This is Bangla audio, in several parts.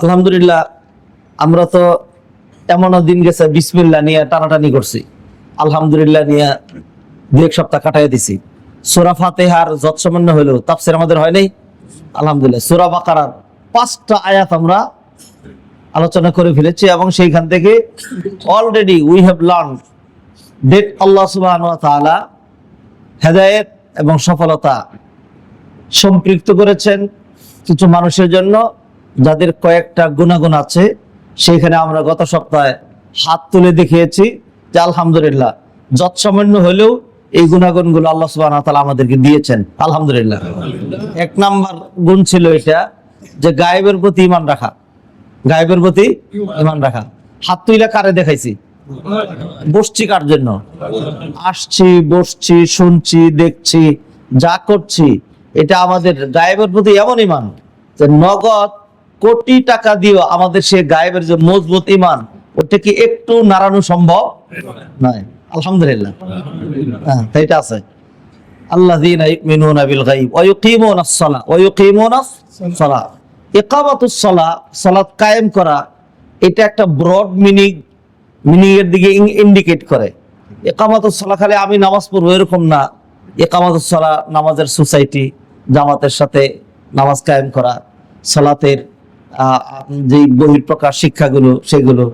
আলহামদুলিল্লাহ, আমরা তো এমনও দিন গেছে বিসমিল্লাহ নিয়ে টানাটানি করছি, আলহামদুলিল্লাহ নিয়ে 2-1 সপ্তাহ কাটাই দিছি। সূরা ফাতিহার যৎসামান্য হলেও তাফসীর আমাদের হয় নাই। আলহামদুলিল্লাহ, সূরা বাকারার 5টা আয়াত আমরা আলোচনা করে ফেলেছি এবং সেইখান থেকে already we have learn that আল্লাহ সুবহানাহু ওয়া তাআলা হেদায়েত এবং সফলতা সম্পৃক্ত করেছেন কিছু মানুষের জন্য যাদের কয়েকটা গুণাগুণ আছে। সেইখানে আমরা গত সপ্তাহে হাত তুলে দেখিয়েছি যে আলহামদুলিল্লাহ যৎসামান্য হলেও এই গুণাগুণগুলো আল্লাহ সুবহানাহু ওয়া তাআলা আমাদেরকে দিয়েছেন। আলহামদুলিল্লাহ, 1 নাম্বার গুণ ছিল এটা যে গায়েবের প্রতি ঈমান রাখা। গায়েবের প্রতি ঈমান রাখা। হাত তুলে কারে দেখাইছি? বসছি কার জন্য? আসছি, বসছি, শুনছি, দেখছি, যা করছি, এটা আমাদের গায়েবের প্রতি এমন ঈমান যে নগদ কোটি টাকা দিয়েও আমাদের সে গায়েবের যে মজবুত ঈমান, ওটা কি একটু নাড়ানো সম্ভব নয়। আলহামদুলিল্লাহ, হ্যাঁ, এটা আছে। আল্লাযীনা ইউমিনুনা বিল গায়ব ওয়া ইউকিমুনাস সালাহ ওয়া ইউকিমুনাস সালাহ। ইকামাতুস সালাহ, সালাত কায়েম করা, এটা একটা ব্রড মিনিং এর দিকে ইন্ডিকেট করে। ইকামাতুস সালাহ খালি আমি নামাজ পড়বো এরকম না। ইকামাতুস সালাহ নামাজের সোসাইটি, জামাতের সাথে নামাজ কায়েম করা, সালাতের যে বহিঃপ্রকাশ শিক্ষাগুলো, সেগুলো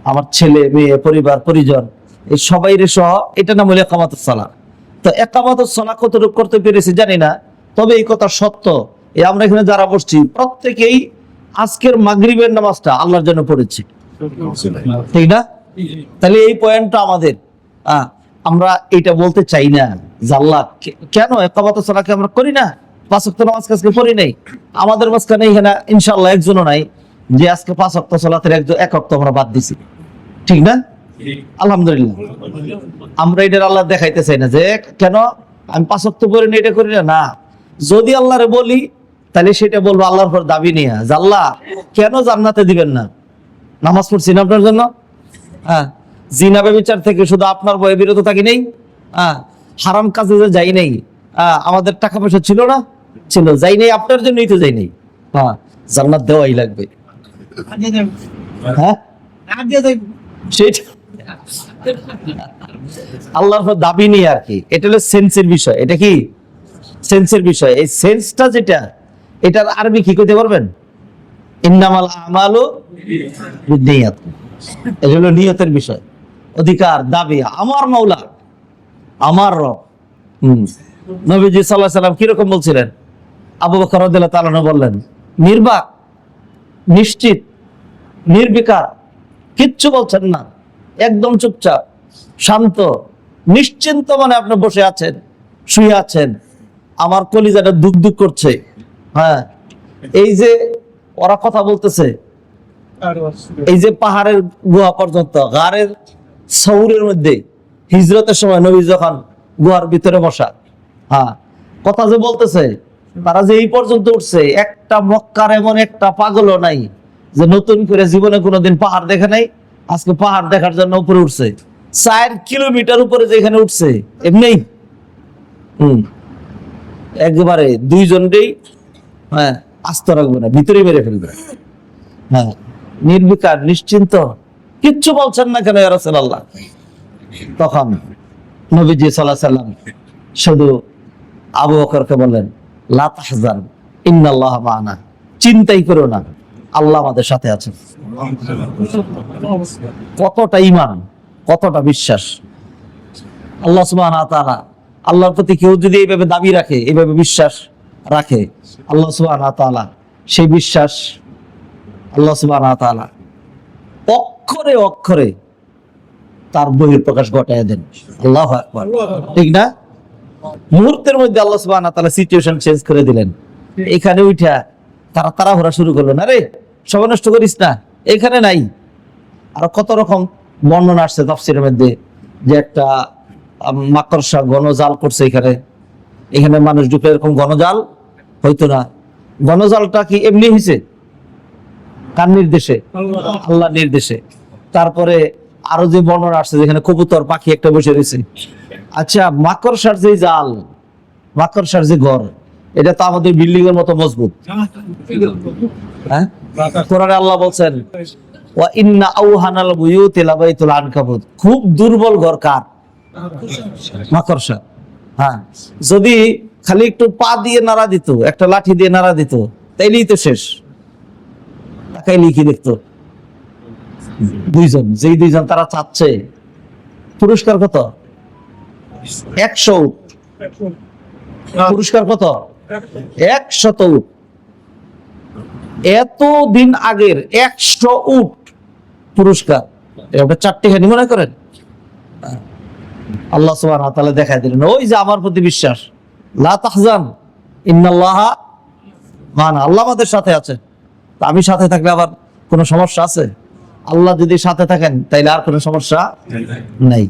আমার ছেলে মেয়ে পরিবার পরিজন এই সবাইরে সহ, এটা নাম হলো ইকামাতুস সালাহ। তো ইকামাতুস সালাহ কতটুকু করতে পেরেছি জানি না, তবে এই কথা সত্য, এই আমরা এখানে যারা বসছি প্রত্যেকেই আজকের মাগরিবের নামাজটা আল্লাহর জন্য পড়েছি, ঠিক না? তাহলে এই পয়েন্টটা আমাদের, আমরা এটা বলতে চাই না যে আল্লাহ কেন ইকামাতুস সালাহকে আমরা করি না, 5 ওয়াক্ত নামাজ আজকে পড়ি নাই। আমাদের মাঝখানে এখানে ইনশাআল্লাহ একজনও নাই যে আজকে 5 ওয়াক্ত সালাতের 1 ওয়াক্ত আমরা বাদ দিছি, ঠিক না? আলহামদুলিল্লাহ, আমরা এটা আল্লাহ দেখাইতে চাই না যে কেন আমি 5 ওয়াক্ত পড়ি না, এটা করি না। যদি আল্লাহরে বলি তাহলে সেটা বলবো আল্লাহর পর দাবি নিয়ে যে আল্লাহ কেন জান্নাতে দিবেন না? নামাজ পড়ছি না আপনার জন্য, হ্যাঁ। জিনা ব্যভিচার থেকে শুধু আপনার ভয়ে বিরত থাকি নেই, হারাম কাজে যে যাই নাই, আমাদের টাকা পয়সা ছিল না, ছিল, যাই নাই আপনার জন্যই তো যাই নাই। জান্নাত দেওয়াই লাগবে, হ্যাঁ, সেটা আল্লাহর দাবি নেই আর কি। এটা হলো সেন্সের বিষয়। এটা কি সেন্সের বিষয়? এই সেন্সটা যেটা, এটার আরবি কি কইতে পারবেন? ইন্নামাল আমালু বিন্নিয়াত। এটা হলো নিয়তের বিষয়, অধিকার, দাবি। আমার মাওলা, আমার রব। নবীজি সাল্লাল্লাহু আলাইহি সাল্লাম কিরকম বলছিলেন? আবু বকর রাদিয়াল্লাহু তাআলা বললেন, নির্বাক, নিশ্চিত, নির্বিকার, কিচ্ছু বলছেন না, একদম চুপচাপ, শান্ত, নিশ্চিন্ত মনে আপনি বসে আছেন, শুয়ে আছেন, আমার কলিজাটা দুক দুক করছে। হ্যাঁ, এই যে ওরা কথা বলতেছে, এই যে পাহাড়ের গুহা পর্যন্ত, গারের সৌরের মধ্যে হিজরতের সময় নবী যখন গুহার ভিতরে বসা, হ্যাঁ, কথা যে বলতেছে, তারা যে এই পর্যন্ত উঠছে, একটা মক্কার এমন একটা পাগলও নাই যে নতুন করে জীবনে কোনোদিন পাহাড় দেখে নাই, আজকে পাহাড় দেখার জন্য উপরে উঠছে। 4 কিলোমিটার উপরে যেখানে উঠছে, এমনি একেবারে 2 জনকেই, হ্যাঁ, আস্ত রাখবে না, ভিতরে মেরে ফেলবে। হ্যাঁ, নির্বিকার, নিশ্চিন্ত, কিচ্ছু বলছেন না কেন ইয়া রাসূলুল্লাহ? তখন নবীজি সাল্লাল্লাহু আলাইহি সাল্লাম শুধু আবু বকরকে বললেন, লা তাহজান ইন্নাল্লাহা মা'ানা, চিন্তাই করো না, আল্লাহ আমাদের সাথে আছেন। কতটা ঈমান, কতটা বিশ্বাস! আল্লাহ সুবহানাহু ওয়া তাআলা, আল্লাহর প্রতি কেউ যদি এইভাবে দাবি রাখে, এইভাবে বিশ্বাস রাখে, আল্লাহ সুবহানাহু ওয়া তাআলা সেই বিশ্বাস আল্লাহ সুবহানাহু ওয়া তাআলা অক্ষরে অক্ষরে তার বহিঃপ্রকাশ ঘটায় দেন। আল্লাহু আকবার, ঠিক না? মুহূর্তের মধ্যে আল্লাহ সুবহানাহু ওয়া তাআলা সিচুয়েশন চেঞ্জ করে দিলেন। এখানে উঠা তারা তাড়াহুড়া শুরু করলো না, রে সময় নষ্ট করিস না, এখানে নাই। আর কত রকম বর্ণনা আসছে তাফসীরের মধ্যে যে একটা মাকড়সা গণজাল করছে এখানে, এখানে মানুষ ঢুকে, এরকম গণজাল হইতো না। গণজালটা কি এমনি হয়েছে? কার নির্দেশে? আল্লাহর নির্দেশে। তারপরে আরো যে বর্ণনা আসছে যেখানে কবুতর পাখি একটা বসে রয়েছে। আচ্ছা, মাকড়সার যে জাল, মাকড়সার যে ঘর, এটা তো আমাদের বিল্ডিং এর মতো মজবুত, হ্যাঁ, কোরআনে আল্লাহ বলছেন ওয়া ইন্না আওহানাল বুয়ুতি লাবাইতুল আনকাবুত, খুব দুর্বল ঘর কার? মাকড়সা। হ্যাঁ, যদি খালি একটু পা দিয়ে নাড়া দিত, একটা লাঠি দিয়ে নাড়া দিত, তাইলেই তো শেষ। তাকাইলেই কি দেখতো? দুইজন, যেই দুইজন তারা চাচ্ছে পুরস্কার কত? 100 উট। পুরস্কার কত? 100 উট। এত দিন আগের 100 উট পুরস্কার, এটা 4টি খানি মনে করেন। আল্লাহ সুবহানাহু ওয়া তাআলা দেখায় দিলেন, ওই যে আমার প্রতি বিশ্বাস, লা তাহজান ইন্নাল্লাহা মা'ানা, আল্লাহ আমাদের সাথে আছে। তা আমি সাথে থাকলে আবার কোনো সমস্যা আছে? আল্লাহ যদি সাথে থাকেন তাইলে আর কোনো সমস্যা নাই।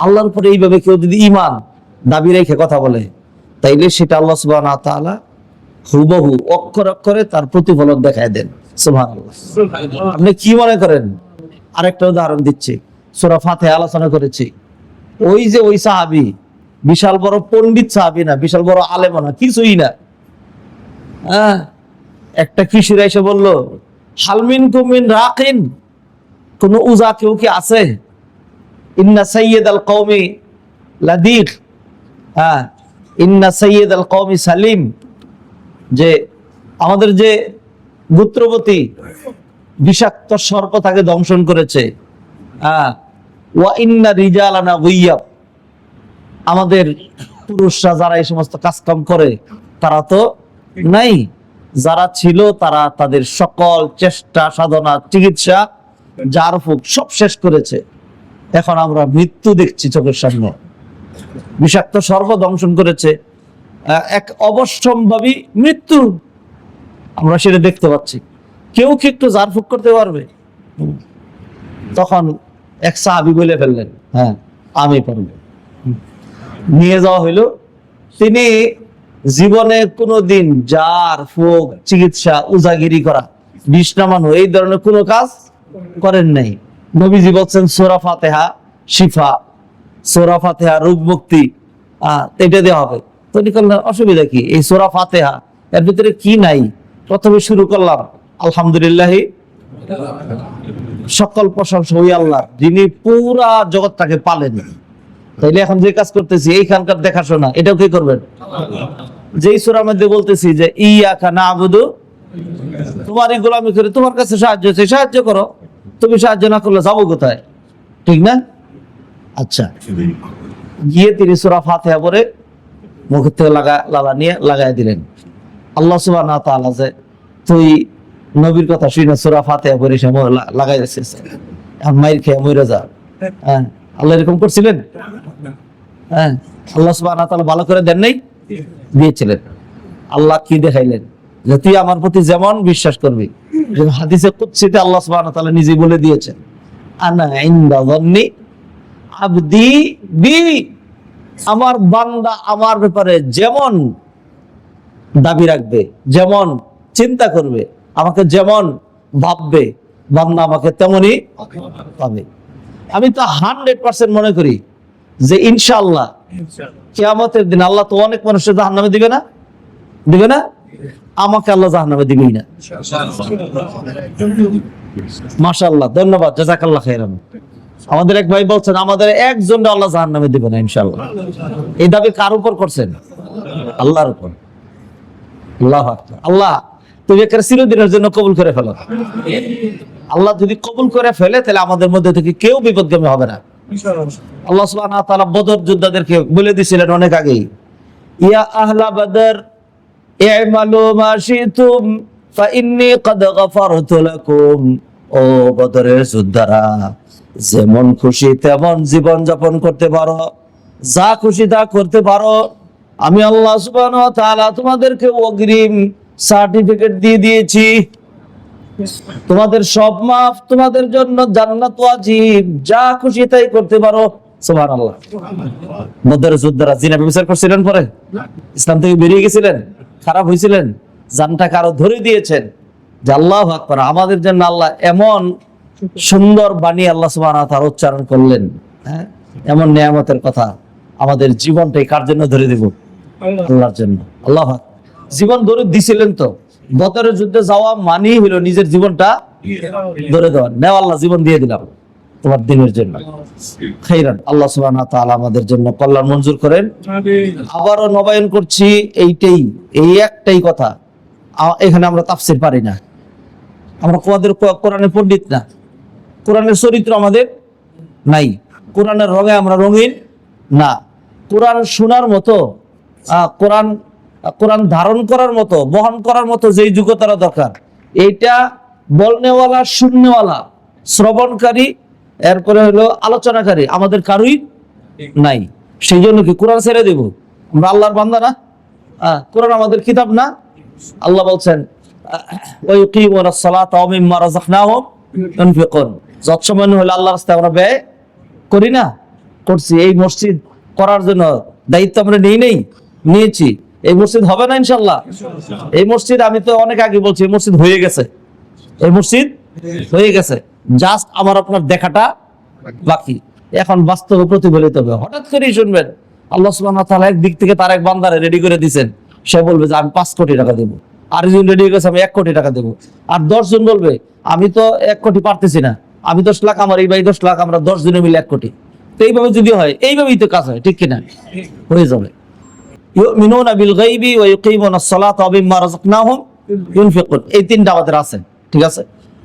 আল্লাহর উপরে এইভাবে কেউ যদি ঈমান দাবি রেখে কথা বলে, তাইলে সেটা আল্লাহ সুবহানাহু ওয়া তাআলা হুবহু অক্ষর অক্ষরে তার প্রতিফলন দেখায় দেন। সুবহানাল্লাহ। আপনি কি মনে করেন? আরেকটা উদাহরণ দিচ্ছি, সূরা ফাতিহা আলোচনা করেছি। ওই যে ওই সাহাবী, বিশাল বড় পণ্ডিত সাহাবী না, বিশাল বড় আলেম না, কিছুই না। হ্যাঁ, একটা কিশোর এসে বলল, হালমিন কুমিন রাকিন, কোন উজা কেউ কি আছে? ইন্না সাইয়্যিদাল কওমি লাদীক, হ্যাঁ, ইন্না সাইয়্যিদাল কওমি সালিম, যে আমাদের যে গোত্রপতি বিষাক্ত সর্প তাকে দংশন করেছে। হ্যাঁ, ওয়া ইন্না রিজালানা গুইয়াব, আমাদের পুরুষরা যারা এই সমস্ত কাজকাম করে তারা তো নাই, যারা ছিল তারা তাদের সকল চেষ্টা সাধনা চিকিৎসা জারফুক সব শেষ করেছে। এখন আমরা মৃত্যু দেখছি চোখের সামনে, বিষাক্ত সর্প দংশন করেছে, এক অবশ্যম্ভাবী মৃত্যু আমরা সেটা দেখতে পাচ্ছি। কেউ কি একটু জারফুক করতে পারবে? তখন এক সাহাবী বলে ফেললেন, হ্যাঁ আমি পারবো। নিয়ে যাওয়া হইলো। তিনি জীবনে কোনোদিন জার ফুক চিকিৎসা উজাগিরি করা বিষ নামানো এই ধরনের কোনো কাজ করেন নাই। নবীজি বলছেন সূরা ফাতিহা শিফা, সূরা ফাতিহা রোগ মুক্তি, এটা দেওয়া হবে। তো অসুবিধা কি? এই সূরা ফাতিহা এর ভিতরে কি নাই? প্রথমে শুরু করলাম আলহামদুলিল্লাহ, সকল প্রশংসা ওই আল্লাহ যিনি পুরা জগৎটাকে পালেন। তাইলে এখন যে কাজ করতেছি এইখানকার দেখাশোনা এটাও কি করবেন? যেই সূরার মধ্যে বলতেছি যে ইয়াকা না'বুদু, তোমারই গোলামি করে তোমার কাছে সাহায্য চাই, সাহায্য করো। তুমি সাহায্য না করলে যাবো কোথায়? ঠিক না? আচ্ছা, গিয়ে তিনি সূরা ফাতিহা পড়ে মুখের থেকে লালা নিয়ে লাগাই দিলেন। আল্লাহ সুবহানাহু ওয়া তাআলা যে তুই নবীর কথা শুনে সূরা ফাতিহা পড়ে সে লাগাই দিয়েছিস, এখন মাইর খেয়ে মইরা যা। হ্যাঁ, আল্লাহ এরকম করছিলেন? হ্যাঁ, আল্লাহ সুবহানাহু ওয়া তাআলা ভালো করে দেন নাই? দিয়েছিলেন। আল্লাহ কি দেখাইলেন? যে তুই আমার প্রতি যেমন বিশ্বাস করবি, হাদিসে কুদসিতে আল্লাহ সুবহানাহু ওয়া তাআলা নিজেই বলে দিয়েছেন, আনা ইনদা যান্নি আবদি বি, আমার বান্দা আমার ব্যাপারে যেমন দাবি রাখবে, যেমন চিন্তা করবে, আমাকে যেমন ভাববে, বান্দা আমাকে তেমনই পাবে। আমি তো 100% মনে করি যে ইনশাআল্লাহ কিয়ামতের দিন আল্লাহ তো অনেক মানুষের জাহান্নামে দিবে না? দিবে না? আমাকে আল্লাহ জাহান্নামে দিবেই না। মাশাআল্লাহ, ধন্যবাদ, জাযাকাল্লাহ খাইরান। আমাদের এক ভাই বলছেন আমাদের একজন আল্লাহ জাহান্নামে দিবে না ইনশাআল্লাহ। এই দাবি কার উপর করছেন? আল্লাহর উপর। আল্লাহু আকবার। আল্লাহ তুমি একটা চিরদিনের জন্য কবুল করে ফেলো। আল্লাহ যদি কবুল করে ফেলে তাহলে আমাদের মধ্যে থেকে কেউ বিপদগামী হবে না। আল্লাহ সুবহানাহু ওয়া তাআলা বদর যোদ্ধাদেরকে বলে দিয়েছিলেন অনেক আগেই, ইয়া আহলা বদর ই'মালু মা শি'তুম ফাইন্নী ক্বাদ গাফারতু লাকুম, ও বদরের যোদ্ধারা যেমন খুশি তেমন জীবন যাপন করতে পারো, যা খুশি তা করতে পারো, আমি আল্লাহ সুবহানাহু ওয়া তাআলা তোমাদেরকে অগ্রিম সার্টিফিকেট দিয়ে দিয়েছি। তোমাদের সব মাফ, তোমাদের জন্য জান্নাত ওয়াজিব, যা খুশি তাই করতে পারো। সুবহানাল্লাহ। বদরের যোদ্ধারা জিনা ব্যভিচার করছিলেন, পরে ইসলাম থেকে বেরিয়ে গেছিলেন, খারাপ হয়েছিলেন, জানটাকে আরো ধরে দিয়েছেন যে আল্লাহু আকবার, আমাদের জন্য আল্লাহ এমন সুন্দর বাণী আল্লাহ সুবহানাহু ওয়া তাআলা উচ্চারণ করলেন। হ্যাঁ, এমন নিয়ামতের কথা, আমাদের জীবনটাই কার জন্য ধরে দেব? আল্লাহর জন্য। আল্লাহ জীবন ধরে দিছিলেন তো, বদরের যুদ্ধে যাওয়া মানেই হলো নিজের জীবনটা ধরে দেওয়া, নেও আল্লাহ জীবন দিয়ে দিলাম তোমার দিনের জন্য। খাইরান, আল্লাহ সুবহানাহু ওয়া তাআলা আমাদের জন্য কল্যাণ মঞ্জুর করেন। আবারও নবায়ন করছি এই একটাই কথা, এখানে আমরা তাফসীর পারি না, আমরা কোরআনের পণ্ডিত না, কোরআনের চরিত্র আমাদের নাই, কোরআনের রঙে আমরা রঙিন না, কোরআন শোনার মতো কোরআন ধারণ করার মতো বহন করার মতো যেই যোগ্যতার দরকার, এইটা বলনেওয়ালা শুননেওয়ালা শ্রবণকারী এরপরে হলো আলোচনাকারী আমাদের কারুই নাই। সেই জন্য কি কোরআন ছেড়ে দেব? আমরা আল্লাহর বান্দা না? কোরআন আমাদের কিতাব না? আল্লাহ বলছেন ওয়ায়ুকিমুনাস সালাতা ওয়া মিম্মা রাযাকনাহুম ইউনফিকুন, যত সময় হলো আল্লাহর রাস্তায় আমরা ব্যয় করি না, করছি। এই মসজিদ করার জন্য দায়িত্ব আমরা নিয়েছি। এই মসজিদ হবে না ইনশাআল্লাহ? এই মসজিদ আমি তো অনেক আগে বলছি, এই মসজিদ হয়ে গেছে, এই মসজিদ হয়ে গেছে, জাস্ট আমার আপনার দেখাটা বাকি। এখন বাস্তবে প্রতিফলিত হবে। হঠাৎ করেই শুনবেন আল্লাহ সুবহানাহু ওয়া তাআলা একদিক থেকে তার এক বান্দারে রেডি করে দিয়েছেন, সে বলবে যে আমি 5 কোটি টাকা দেবো, আরেকজন রেডি হয়ে গেছে আমি 1 কোটি টাকা দেবো, আর 10 জন বলবে আমি তো 1 কোটি পারতেছি না, আমি 10 লাখ, আমার এই ভাই 10 লাখ, আমরা 10 জনে মিলে 1 কোটি। তো এইভাবে যদি হয়, এইভাবেই তো কাজ হয়, ঠিক কিনা? হয়ে যাবে। ইউমিনুনা বিল গায়বি ওয়া ইউকিমুনাস সালাতা ওয়া মিম্মা রাযাকনাহুম ইউনফিকুন, এই তিনটা আমাদের আছে, ঠিক আছে?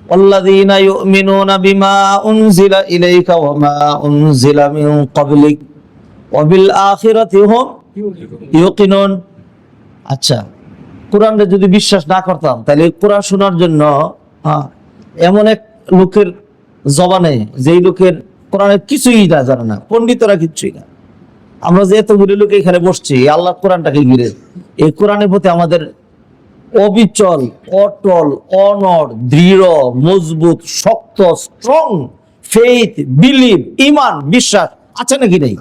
ওয়াল্লাযীনা ইউমিনুনা বিমা উনজিলা ইলাইকা ওয়া মা উনজিলা মিন ক্বাবলিক ওয়া বিল আখিরাতি হুম ইউকিনুন। আচ্ছা, কোরআনে যদি বিশ্বাস না করতাম, তাহলে কোরআন শোনার জন্য এমন এক লোকের জবানে, যেই লোকের কোরআনের কিছুই না জানে না, পণ্ডিতরা কিছুই না, আমরা যে এতগুলো লোক এখানে বসছি আল্লাহ কোরআনটাকে ঘিরে, এই কোরআনের প্রতি আমাদের অবিচল, অটল, অনড়, দৃঢ়, মজবুত, শক্ত, স্ট্রং ফেইথ, বিলিভ, ঈমান, বিশ্বাস আছে নাকি নেই?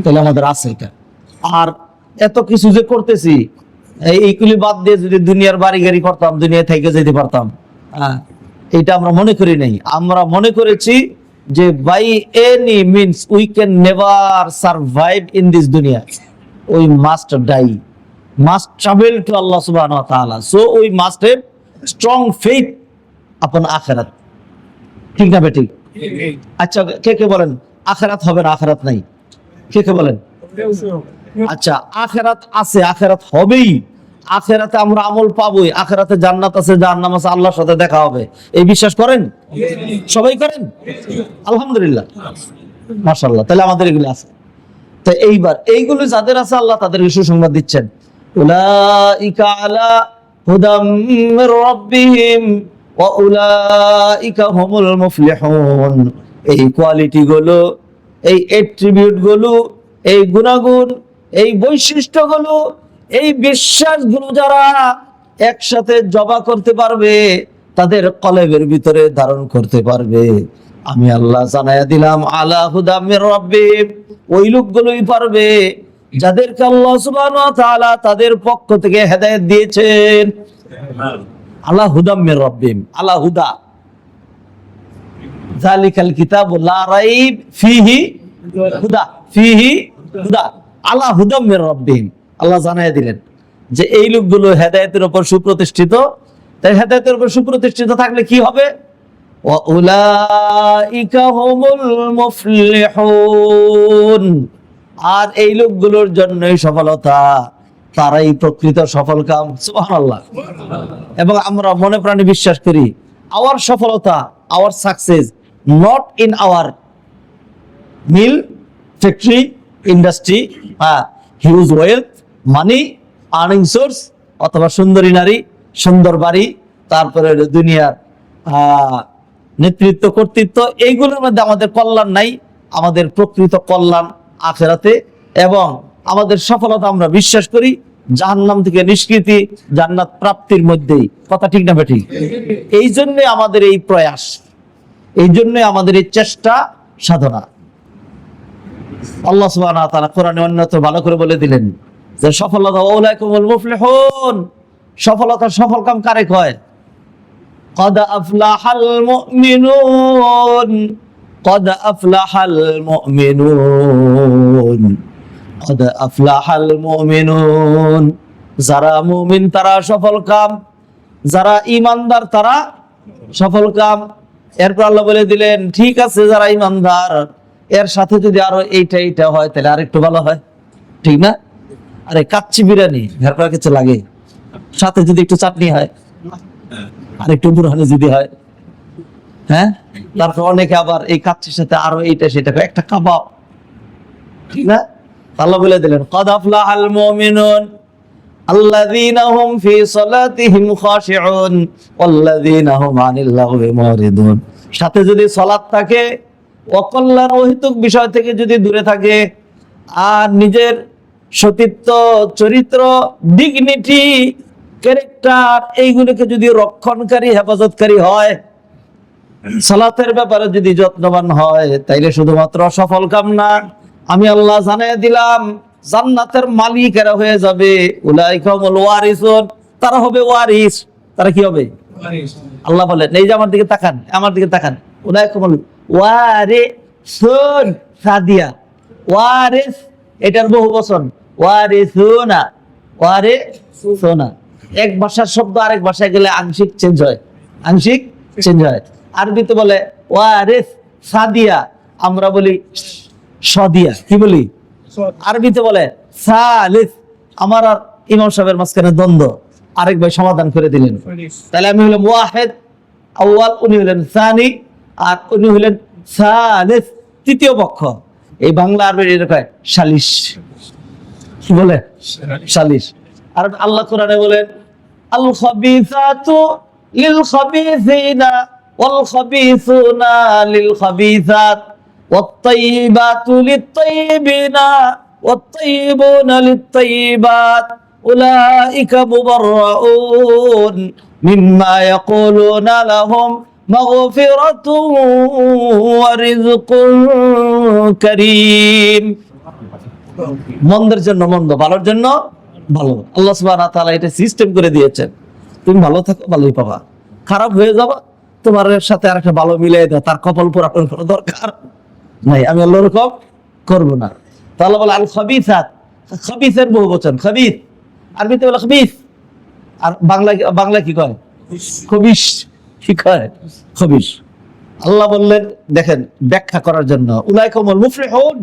তাহলে আমাদের আছে এটা। আর এত কিছু যে করতেছি, এইগুলি বাদ দিয়ে যদি দুনিয়ার বাড়ি গাড়ি করতাম, দুনিয়া থেকে যেতে পারতাম, এটা আমরা মনে করি নাই। আমরা মনে করেছি যে by any means we can never survive in this দুনিয়া, we must die, must travel to Allah subhanahu wa ta'ala, so we must have strong faith upon akhirat, ঠিক না বেটি? আচ্ছা, কে বলেন আখিরাত হবে না, আখিরাত নাই? কে বলেন? আচ্ছা, আখিরাত আছে, আখিরাত হবেই, আখিরাতে আমরা আমল পাবোই, আখিরাতে জান্নাত আছে, জাহান্নাম আছে, আল্লাহর সাথে দেখা হবে, এই বিশ্বাস করেন? সবাই করেন? আলহামদুলিল্লাহ, মাশাআল্লাহ। তাহলে আমাদের এগুলো আছে। তো এইবার এইগুলো যাদের আছে, আল্লাহ তাদেরকে সুসংবাদ দিচ্ছেন, উলাইকা আলা হুদাম মির রাব্বিহিম ওয়া উলাইকা হুমুল মুফলিহুন। এই কোয়ালিটি গুলো, এই অ্যাট্রিবিউট গুলো, এই গুণাগুণ, এই বৈশিষ্ট্যগুলো, এই বিশ্বাসগুলো যারা একসাথে জমা করতে পারবে, তাদের কলবের ভিতরে ধারণ করতে পারবে, আমি আল্লাহ জানায়া দিলাম আলা হুদাম মির রাব্বিহিম, ওই লোকগুলোই পারবে যাদেরকে আল্লাহ সুবহানাহু ওয়া তাআলা তাদের পক্ষ থেকে হেদায়েত দিয়েছেন। আলা হুদাম মির রাব্বিহিম, আলা হুদা, যালিকাল কিতাবু লা রাইব ফিহি হুদা, ফিহি হুদা, আলা হুদাম মির রাব্বিহিম। আল্লাহ জানায়া দিলেন যে এই লোকগুলো হেদায়েতের উপর সুপ্রতিষ্ঠিত। তাই হেদায়েতের উপর সুপ্রতিষ্ঠিত থাকলে কি হবে? ওয়া উলাইকা হুমুল মুফলিহুন, আর এই লোকগুলোর জন্যই সফলতা, তারাই প্রকৃত সফলকাম। সুবহানাল্লাহ। এবং আমরা মনে প্রাণে বিশ্বাস করি, আওয়ার সফলতা, our success not in our mill, factory, industry, huge wealth, money, earning source, অথবা সুন্দরী নারী, সুন্দর বাড়ি, তারপরে দুনিয়ার নেতৃত্ব, কর্তৃত্ব, এইগুলোর মধ্যে আমাদের কল্যাণ নাই। আমাদের প্রকৃত কল্যাণ আখিরাতে, এবং আমাদের সফলতা আমরা বিশ্বাস করি জাহান্নাম থেকে নিষ্কৃতি, জান্নাত প্রাপ্তির মধ্যেই। কথা ঠিক না বেঠিক? এই জন্য আমাদের এই প্রয়াস, এই জন্য আমাদের এই চেষ্টা সাধনা। আল্লাহ সুবহানাহু ওয়া তাআলা কোরআনে অন্যত্র ভালো করে বলে দিলেন যে সফলতা উলাইকুমুল মুফলিহুন, সফলতা সফলকাম কারে কয়? قد أفلح المؤمنون قد أفلح المؤمنون قد أفلح المؤمنون যারা মুমিন তারা সফল কাম, যারা ইমানদার তারা সফল কাম। এরপর আল্লাহ বলে দিলেন ঠিক আছে যারা ইমানদার এর সাথে যদি আরো এইটা হয় তাহলে আরেকটু ভালো হয়, ঠিক না? আরে কাচ্চি বিরিয়ানি এরপর কিছু লাগে, সাথে যদি একটু চাটনি হয়, আর একটু বুরহানি যদি হয়, হ্যাঁ, তারপর অনেকে আবার এই কাচ্চির সাথে আরো এইটা সেটা একটা কাবাব, ঠিক না? আল্লাহ বলে দিলেন ক্বাদ আফলাহাল মুমিনুন আল্লাযীনা হুম ফি সালাতিহিম খাশিউন ওয়াল্লাযীনা হুম আনিল লাগwi মুরিদুন। সাথে যদি সালাত থাকে, অকল্যাণ অহিতুক বিষয় থেকে যদি দূরে থাকে, আর নিজের সতীত্ব, চরিত্র, ডিগনিটি, ক্যারেক্টার এইগুলোকে যদি রক্ষণকারী, হেফাজতকারী হয়, সালাতের ব্যাপারে যদি যত্নবান হয়, তাইলে শুধুমাত্র সফল কাম না, আমি আল্লাহ জানিয়ে দিলাম জান্নাতের মালিকেরা হয়ে যাবে। উলাইকা হুমুল ওয়ারিসুন, তারা হবে ওয়ারিস। তারা কি হবে? আল্লাহ বলেন, এই যে আমার দিকে তাকান, আমার দিকে তাকান, উলাইকা হুমুল ওয়ারিসুন, সাদিয়া ওয়ারিস, এটার বহু বচন ওয়ারিসুনা, ওয়ারিসুনা। এক ভাষার শব্দ আরেক ভাষায় গেলে আংশিক চেঞ্জ হয়, আংশিক চেঞ্জ হয়। আরবিতে বলে ওয়ারিস সাদিয়া, আমরা বলি সদিয়া, কি বলি? আরবিতে বলে সালিস। আমার আর ইমাম সাহেবের মাঝখানে দ্বন্দ্ব, আরেক ভাই সমাধান করে দিলেন। তাহলে আমি হলাম ওয়াহিদ আউয়াল, উনি হলেন সানি, আর উনি হলেন সালিস, তৃতীয় পক্ষ। এই বাংলা আরবি এরকম সালিশ, কি বলে? সালিশ। আর আল্লাহ কোরআনে বলেন আল খাবিসাতু লিল খাবিসিনা ওয়াল খাবিসুনা লিল খাবিসাত ওয়াত তাইয়িবাতু লিত তাইয়িবিনা ওয়াত তাইয়িবুনা লিত তাইয়িবাত উলাইকা মুবাররাউন মিম্মা ইয়াকুলুনা লাহুম মাগফিরাতুন ওয়া রিজকুন কারীম। মন্দের জন্য মন্দ, ভালোর জন্য ভালো। আল্লাহ সুবহানাহু ওয়া তাআলা এটা সিস্টেম করে দিয়েছেন। তুমি ভালো থাকো, ভালোই পাবা। খারাপ হয়ে যাবা, তোমার সাথে আরেকটা ভালো মিলিয়ে দাও, তার কপাল পুরানোর কোনো দরকার নাই। আমি আল্লাহ এরকম করব না। তো আল্লাহ বলে আল খাবিসাত, খাবিসের বহু বচন খাবিস, আরবিতে বলে খাবিস, আর বাংলা কি কয়? খবিস, কি কয়? খবিস। আল্লাহ বললেন, দেখেন ব্যাখ্যা করার জন্য, উলাইকা হুমুল মুফলিহুন,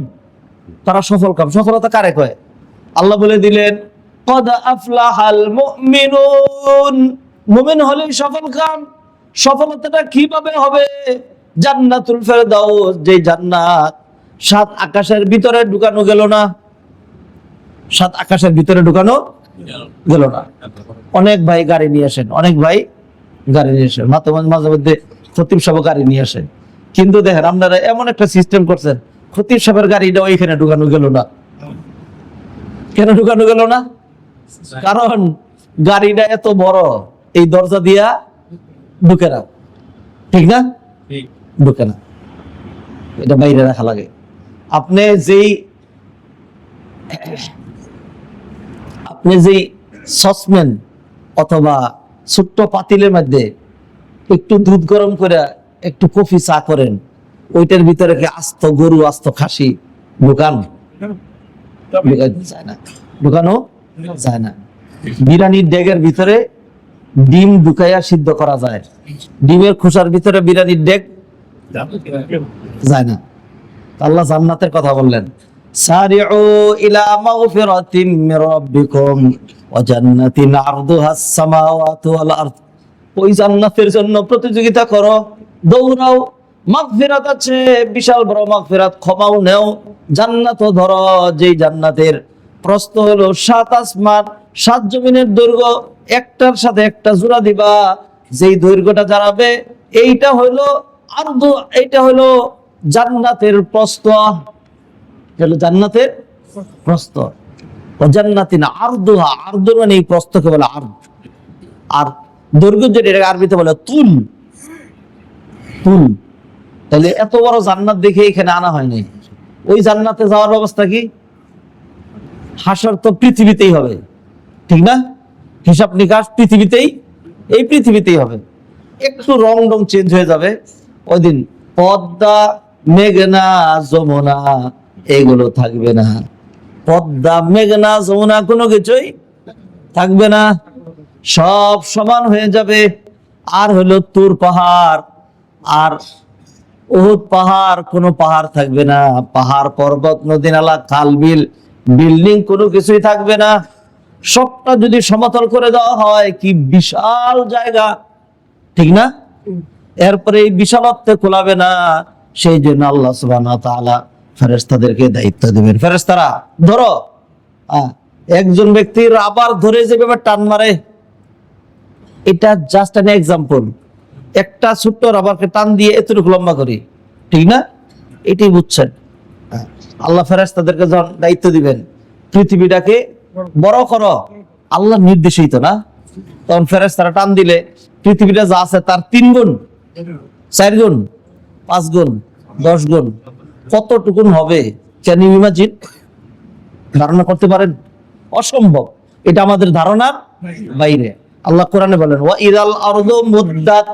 তারা সফল কাম। সফলতা কারে কয়? আল্লাহ বলে দিলেন ক্বাদ আফলাহাল মুমিনুন, মুমিন হলে সফল কাম। সফলতাটা কিভাবে হবে? জান্নাতুল ফেরদাউস, যে জান্নাত ৭ আকাশের ভিতরে ঢুকানো গেল না, ৭ আকাশের ভিতরে ঢুকানো গেল না। অনেক ভাই গাড়ি নিয়ে আসেন, অনেক ভাই গাড়ি নিয়ে আসেন, মাঝে মধ্যে খতিব সাহেব গাড়ি নিয়ে আসেন, কিন্তু দেখেন আপনারা এমন একটা সিস্টেম করছেন, খতিব সাহেবের গাড়িটা ওইখানে ঢুকানো গেল না। কেন ঢুকানো গেল না? কারণ গাড়িটা এত বড়, এই দরজা দিয়া ঢুকে না, ঠিক না? ঢুকে না, এটা বাইরে রাখা লাগে। আপনি যেই সসম্যান অথবা ছোট্ট পাতিলের মধ্যে একটু দুধ গরম করে একটু কফি চা করেন, ওইটার ভিতরে কি আস্ত গরু, আস্ত খাসি ঢুকানো যায় না, ঢুকানো যায় না। বিরিয়ানির ডেগের ভিতরে ডিম ঢুকাইয়া সিদ্ধ করা যায়, ডিমের খোসার ভিতরে বিরিয়ানির ডেগ যায় না। আল্লাহ জান্নাতের কথা বললেন, সারিউ ইলা মাগফিরাতিম মির রাব্বিকুম ওয়া জান্নাতিন আরদুহাস সামাওয়াতু ওয়াল আরদ। ওই জান্নাতের জন্য প্রতিযোগিতা করো, দৌড়াও। মাগফিরাত আছে, বিশাল বড় মাগফিরাত, ক্ষমাও নেও। জান্নাতও ধরো, যেই জান্নাতের প্রস্থ হলো ৭ আসমান ৭ জমিনের দৈর্ঘ্য, একটার সাথে একটা জোড়া দিবা, যেই দৈর্ঘ্যটা দাঁড়াবে এইটা হলো আরদু, এইটা হলো জান্নাতের প্রস্থ, হলো জান্নাতের প্রস্থ। ও জান্নাতিন আরদুহা, আরদু মানে এই প্রস্থকে বলে আরদ, আর দৈর্ঘ্য যেটা এটাকে আরবিতে বলে তুল, তুল। তাহলে এত বড় জান্নাত দেখে এখানে আনা হয়নি। ওই জান্নাতে যাওয়ার ব্যবস্থা কি? হাসর তো পৃথিবীতেই হবে, ঠিক না? হিসাব নিকাশ পৃথিবীতেই, এই পৃথিবীতেই হবে। একটু রং চেঞ্জ হয়ে যাবে। ওই দিন পদ্মা, মেঘনা, যমুনা এগুলো থাকবে না। পদ্মা, মেঘনা, যমুনা কোনো কিছুই থাকবে না, সব সমান হয়ে যাবে। আর হলো তুর পাহাড় আর উহুদ পাহাড়, কোনো পাহাড় থাকবে না। পাহাড়, পর্বত, নদী, নালা, খাল, বিল, বিল্ডিং কোনো কিছুই থাকবে না। সবটা যদি সমতল করে দেওয়া হয়, কি বিশাল জায়গা, ঠিক না? এরপরে এই বিশালত্বে কোলাবে না। সেই জন্য আল্লাহ সুবহানাহু ওয়া তাআলা ফেরেশতাদেরকে দায়িত্ব দিবেন, ফেরেশতারা ধরো। একজন ব্যক্তির আবার ধরে যেভাবে টান মারে, এটা জাস্ট অ্যান এক্সাম্পল। একটা ছোট্ট রাবারকে টান দিয়ে এতটুকু লম্বা করি, ঠিক না? এটাই বুঝছেন। আল্লাহ ফেরেশতাদেরকে যখন দায়িত্ব দিবেন পৃথিবীটাকে বড় করো, আল্লাহ নির্দেশই তো না, তখন ফেরেশতারা টান দিলে পৃথিবীটা যা আছে তার 3 গুণ, 4 গুণ, 5 গুণ, 10 গুণ কতটুকুন হবে? Can you imagine? ধারণা করতে পারেন? অসম্ভব। এটা আমাদের ধারণার বাইরে। আল্লাহ কোরআনে বলেন, ওয়া ইদাল আরদু মুদ্দাত,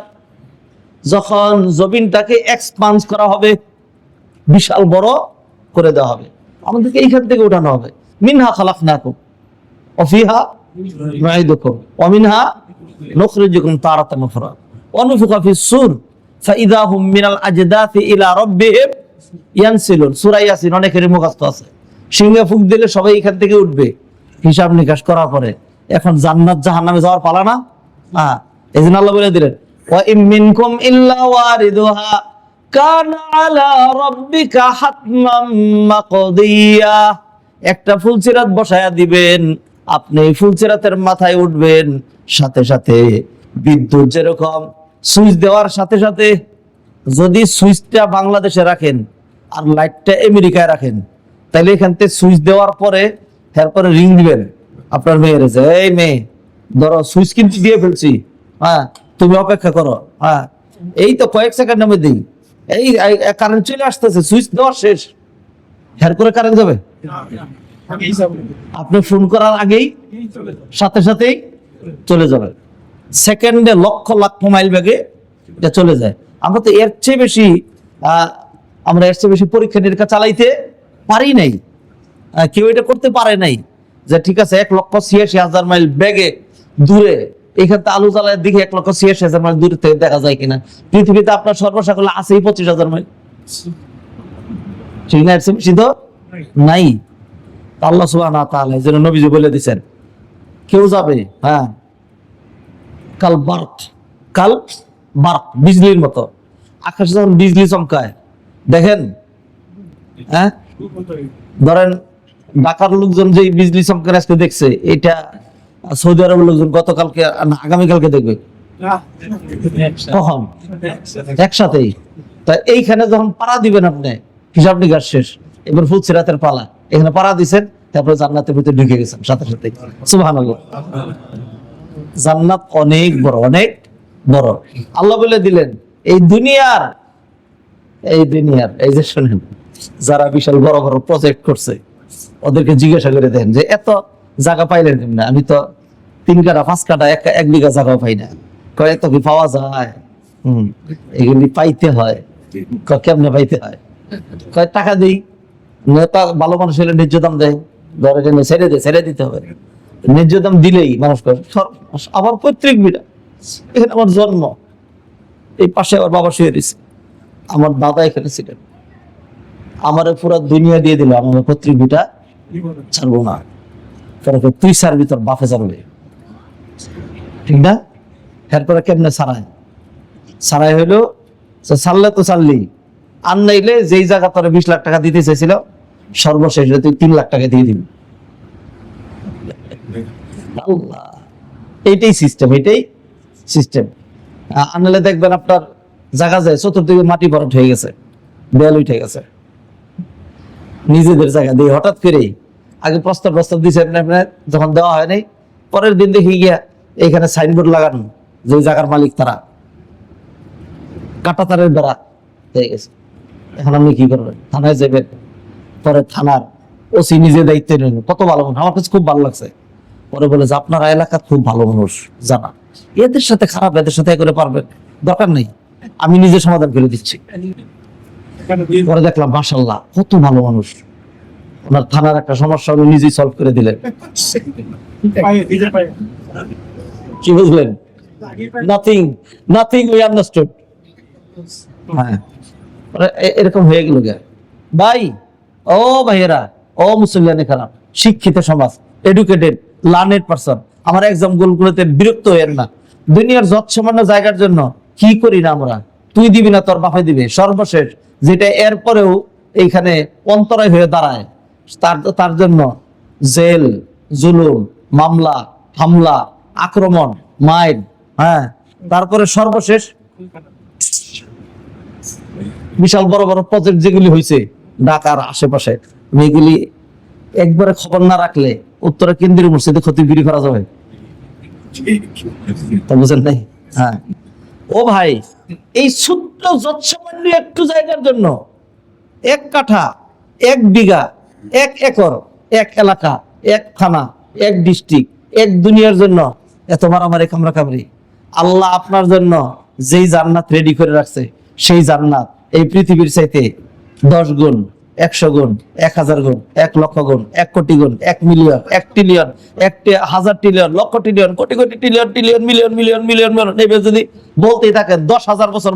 যখন জমিনটাকে এক্সপান্স করা হবে, বিশাল বড় করে দেওয়া হবে, আমাদেরকে এইখান থেকে উঠানো হবে। মিনহা খালাকনাকুম ওয়া ফিহা নুঈদুকুম ওয়া মিনহা নুখরিজুকুম তারাতান উখরা ওয়া নুফিখা ফিস সূর ফাইযা হুম মিনাল আজদাথি ইলা রাব্বিহিম ইয়ানসিলুন। সূরা ইয়াসিন অনেকেরই মুখস্থ আছে। সিংহে ফুঁক দিলে সবাই এখান থেকে উঠবে, হিসাব নিকাশ করার পরে। এখন জান্নাত জাহান্নামে যাওয়ার পালা না। এজন্য আল্লাহ বলে দিলেন, ওয়া ইম মিনকুম ইল্লা ওয়ারিদুহা কানা আলা রাব্বিকা হাতমান মাকদিয়া। একটা ফুলসিরাত বসায়া দিবেন, আপনি ফুলসিরাতের মাথায় উঠবেন, সাথে সাথে বিদ্যুৎ যেরকম সুইচ দেওয়ার সাথে সাথে, যদি সুইচটা বাংলাদেশে রাখেন আর লাইটটা আমেরিকায় রাখেন, তাহলে এখান থেকে সুইচ দেওয়ার পরে এরপরে রিং দিবেন আপনার মেয়ের, যে এই মেয়ে ধরো সুইচ কিন্তু দিয়ে ফেলছি, তুমি অপেক্ষা করো। এই তো কয়েক সেকেন্ডের মধ্যেই এই কারেন্ট চলে আসতেছে, সুইচ দেওয়া শেষ, হের করে কারেন্ট যাবে। আপনি ফোন করার আগেই সাথে সাথেই চলে যাবে, সেকেন্ডে লক্ষ লক্ষ মাইল বেগে এটা চলে যায়। আমরা তো এর চেয়ে বেশি পরীক্ষা নিরীক্ষা চালাইতে পারি নাই, কেউ এটা করতে পারে নাই যে ঠিক আছে 1,86,000 মাইল বেগে দূরে, এখান থেকে আলু জ্বালায় দিকে 1,86,000 মাইল দূরে থেকে দেখা যায় কিনা। পৃথিবীতে আপনার সর্বসাকুল্যে আছেই 25,000 মাইল, ঠিক না? এর চেয়ে বেশি তো নাই। আল্লাহ সুবহানাহু ওয়া তাআলা যেন নবীজি বলে দিয়েছেন, কেউ যাবে কাল বার্ক, বিজলির মতো। আকাশে যখন বিজলি চমকায় দেখেন, ধরেন ঢাকার লোকজন যে বিজলি চমকার আজকে দেখছে, এটা সৌদি আরবের লোকজন গতকালকে আগামীকালকে দেখবে। কখন? একসাথেই। তা এইখানে যখন পাড়া দিবেন আপনি, হিসাব নিকাশ শেষ, এবার ফুলসিরাতের পালা, এখানে পাড়া দিচ্ছেন, তারপরে জান্নাতের ভিতরে ঢুকে গেছেন সাথে সাথে। সুবহানাল্লাহ। জান্নাত অনেক বড়, অনেক বড়। আল্লাহ বলে দিলেন, এই দুনিয়ার এই যে শোনেন, যারা বিশাল বড় বড় প্রজেক্ট করছে, ওদেরকে জিজ্ঞাসা করে দেন যে এত জায়গা পাইলেন কেমনে? আমি তো 3 কাঠা 5 কাঠা 1 বিঘা জায়গাও পাই না। কয় এত কি পাওয়া যায়? এগুলি পাইতে হয়। কেমনে পাইতে হয়? কয় টাকা দিই, নেতা ভালো মানুষ হলে ন্যায্য দাম দেয়, ধরে ছেড়ে দিতে হবে। ন্যায্য দাম দিলেই মানুষ করে। আবার পৈতৃক বিটা, এখানে আমার জন্ম, এই পাশে আমার বাবা শুয়ে দিছে, আমার দাদা এখানে ছিলেন, আমার পুরো দুনিয়া দিয়ে দিল, আমার পৈতৃক বিটা ছাড়বো না। তুই ছাড়বি, তোর বাপে ছাড়বে, ঠিক না? এরপরে কেমনে ছাড়াই হইলো, ছাড়লে তো ছাড়লি, আর নাইলে যেই জায়গা তোর 20 লাখ টাকা দিতে চাইছিল, সর্বশেষ তুই 3 লাখ টাকা দিয়ে দিবি। এইটাই সিস্টেম। আনলে দেখবেন আপনার জায়গা যায় চতুর্দিকে মাটি ভরাট হয়ে গেছে, দেয়াল উঠে গেছে, নিজেদের জায়গা দিয়ে হঠাৎ করে। আগে প্রস্তাব দিয়েছে যখন দেওয়া হয় নাই, পরের দিন দেখি গিয়া এইখানে সাইনবোর্ড লাগানো, যে জায়গার মালিক তারা, কাটা তারের বেড়া হয়ে গেছে। এখন আপনি কি করবেন? থানায় যাবেন, পরে থানার ওসি নিজে দায়িত্ব নেন। কত ভালো মানুষ, আমার কাছে খুব ভালো লাগছে। পরে বলে যে আপনার এলাকা খুব ভালো মানুষ, জানা এদের সাথে খারাপ, এদের সাথে করে পারবেন, দরকার নেই, আমি নিজে সমাধান করে দিচ্ছি। পরে দেখলাম মাশাআল্লাহ কত ভালো মানুষ, ওনার থানার একটা সমস্যা উনি নিজেই সলভ করে দিলেন। কি বুঝলেন? Nothing nothing we understood. হ্যাঁ, এরকম হয়ে গেল গে ভাই। ও ভাইয়েরা, ও মুসলিয়ানে খারাপ, শিক্ষিত সমাজ, এডুকেটেড লার্নেড পারসন, আমার এক্সাম গুলোতে বিরক্ত হয়েন না। দুনিয়ার যত সামান্য জায়গার জন্য কি করি না আমরা, তুই দিবি না তোর বাপে দিবে, সর্বশেষ যেটা এরপরেও এইখানে অন্তরায় হয়ে দাঁড়ায়, তার জন্য জেল, জুলুম, মামলা, হামলা, আক্রমণ, মাইর, হ্যাঁ, তারপরে সর্বশেষ বিশাল বড় বড় প্রজেক্ট যেগুলি হয়েছে ঢাকার আশেপাশে, এগুলি একবারে খবর না রাখলে উত্তরা কেন্দ্রীয় মসজিদে ক্ষতিগিরি করা যাবে। তা বুঝেন নাই? হ্যাঁ, ও ভাই, এই ছোট্ট যৎসামান্য একটু জায়গার জন্য 1 কাঠা, 1 বিঘা, 1 একর, 1 এলাকা, 1 থানা, 1 ডিস্ট্রিক্ট, 1 দুনিয়ার জন্য এত মারামারি কামড়াকামড়ি। আল্লাহ আপনার জন্য যেই জান্নাত রেডি করে রাখছে, সেই জান্নাত এই পৃথিবীর চাইতে 10 গুণ, 100 গুণ, 1000 গুণ, 1 লক্ষ গুণ, 1 কোটি গুণ, 1 মিলিয়ন, 1 ট্রিলিয়ন, 1,000 ট্রিলিয়ন, লক্ষ trillion, crore crore trillion, trillion, million, million, million, million, এইভাবে যদি বলতেই থাকেন 10,000 বছর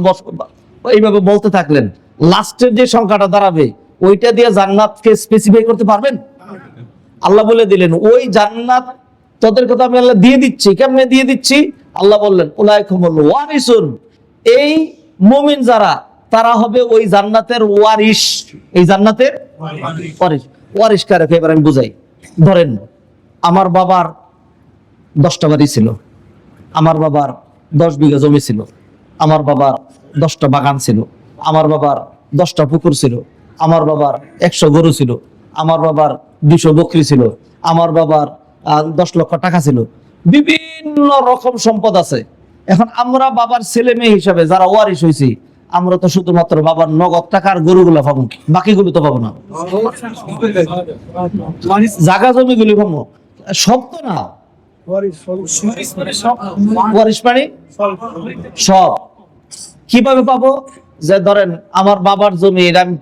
এইভাবে বলতে থাকলেন, লাস্টের যে সংখ্যাটা দাঁড়াবে ওইটা দিয়ে জান্নাতকে স্পেসিফাই করতে পারবেন? আল্লাহ বলে দিলেন ওই জান্নাত তোদের কথা আমি আল্লাহ দিয়ে দিচ্ছি। কেমনে দিয়ে দিচ্ছি? আল্লাহ বললেন উলাইকুমুল ওয়ারিসুন, এই মুমিন যারা তারা হবে ওই জান্নাতের ওয়ারিস। এই জান্নাতের ওয়ারিস। ওয়ারিস কারে? এবার আমি বুঝাই। ধরেন আমার বাবার 10টা বাড়ি ছিল, আমার বাবার 10 বিঘা জমি ছিল, আমার বাবার 10টা বাগান ছিল, আমার বাবার 10টা পুকুর ছিল, আমার বাবার 100 গরু ছিল, আমার বাবার 200 বকরি ছিল, আমার বাবার 10 লক্ষ টাকা ছিল, বিভিন্ন রকম সম্পদ আছে। এখন আমরা বাবার ছেলে মেয়ে হিসাবে যারা ওয়ারিস হয়েছি, আমরা তো শুধুমাত্র বাবার নগদ টাকার গরুগুলো পাবো, বাকিগুলো তো পাবো না। জায়গা জমিগুলি পাবো, সব তো না। ওয়ারিস মানে সব কিভাবে পাবো? যে ধরেন আমার বাবার জমি, এটা আমি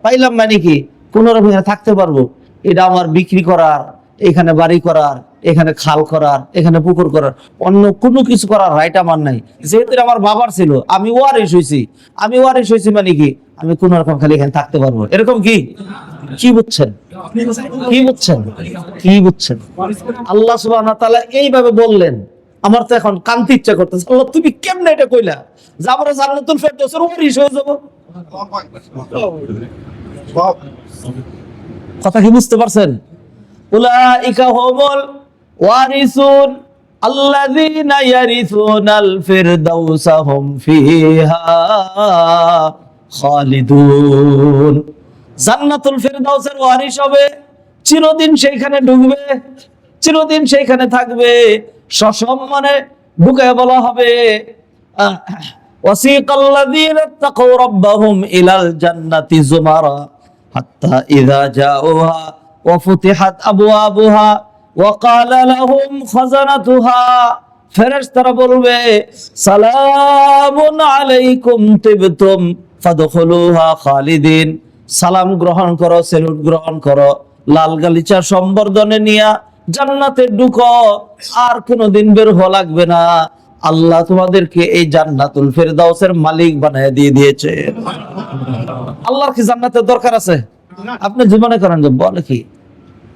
পাইলাম মানে কি কোন রকম থাকতে পারবো, এটা আমার বিক্রি করার, এখানে বাড়ি করার, এখানে খাল করার, এখানে পুকুর করার, অন্য কোনো কিছু করার রাইট আমার নাই। যেহেতু আমার বাবার ছিল, আমি ওয়ারিস হয়েছি মানে কি আমি কোন রকম খালি এখানে থাকতে পারবো, এরকম কি? কি বুঝছেন? আল্লাহ সুবহানাহু ওয়া তাআলা এইভাবে বললেন। আমার তো এখন কান্তি ইচ্ছা করতেছে, আল্লাহ তুমি কেমনে এটা কইলা যে আমরা জান্নাতুল ফেরদাউসের ওয়ারিস হয়ে যাব? কথা কি বুঝতে পারছেন? উলাইকা হুমুল ওয়ারিসুন আল্লাযীনা ইয়ারিসুনাল ফিরদাউসা হুম ফিহা খালিদুন। জান্নাতুল ফিরদাউসের ওয়ারিস হবে, চিরদিন সেইখানে ঢুকবে, চিরদিন সেইখানে থাকবে, সসম্মানে ঢুকে বলা হবে ওয়াসিকাল্লাযীনা তাকাউ রাব্বাহুম ইলাল জান্নাতি যুমারা হাত্তা ইযা জাউহা ওয়া ফুতিহাত আবওয়াবুহা ওয়া ক্বালা লাহুম খাযানাতুহা, ফেরেশতারা বলবে সালামুন আলাইকুম তিবতুম ফাদখুলুহা খালিদিন, সালাম গ্রহণ করো, সেলুট গ্রহণ করো, লাল গালিচা সম্বর্ধনে নিয়া জান্নাতে ঢুকো, আর কোনোদিন বের হওয়া লাগবে না। আল্লাহ তোমাদেরকে এই জান্নাতুল ফেরদাউসের মালিক বানায় দিয়ে দিয়েছে। আল্লাহর কি জান্নাতের দরকার আছে? আপনি জীবনে করেন যে বলে কি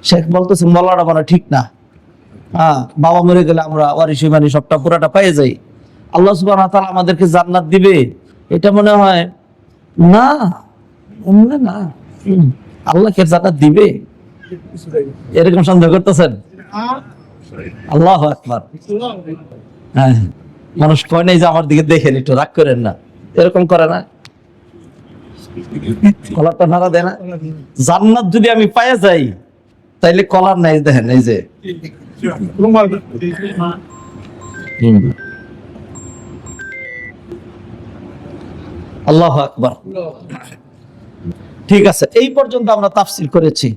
শেখ বলতেছে মলাটা মানে ঠিক না। হ্যাঁ, বাবা মরে গেলে আমরা ওয়ারিশি মানে সবটা পুরাটা পেয়ে যাই। আল্লাহ সুবহানাহু ওয়া তাআলা আমাদেরকে জান্নাত দিবে এটা মনে হয় না, না আল্লাহ কে জান্নাত দিবে এরকম সন্দেহ করতেছেন? আল্লাহু আকবার। হ্যাঁ, মানুষ কয় নাই যে আমার দিকে দেখেন একটু রাগ করেন না, এরকম করে না, কলারটা নাড়া দেয় না। জান্নাত যদি আমি পায়ে যাই তাইলে কলার নাই, দেখেন এই যে আল্লাহু আকবার। ঠিক আছে, এই পর্যন্ত আমরা তাফসীর করেছি।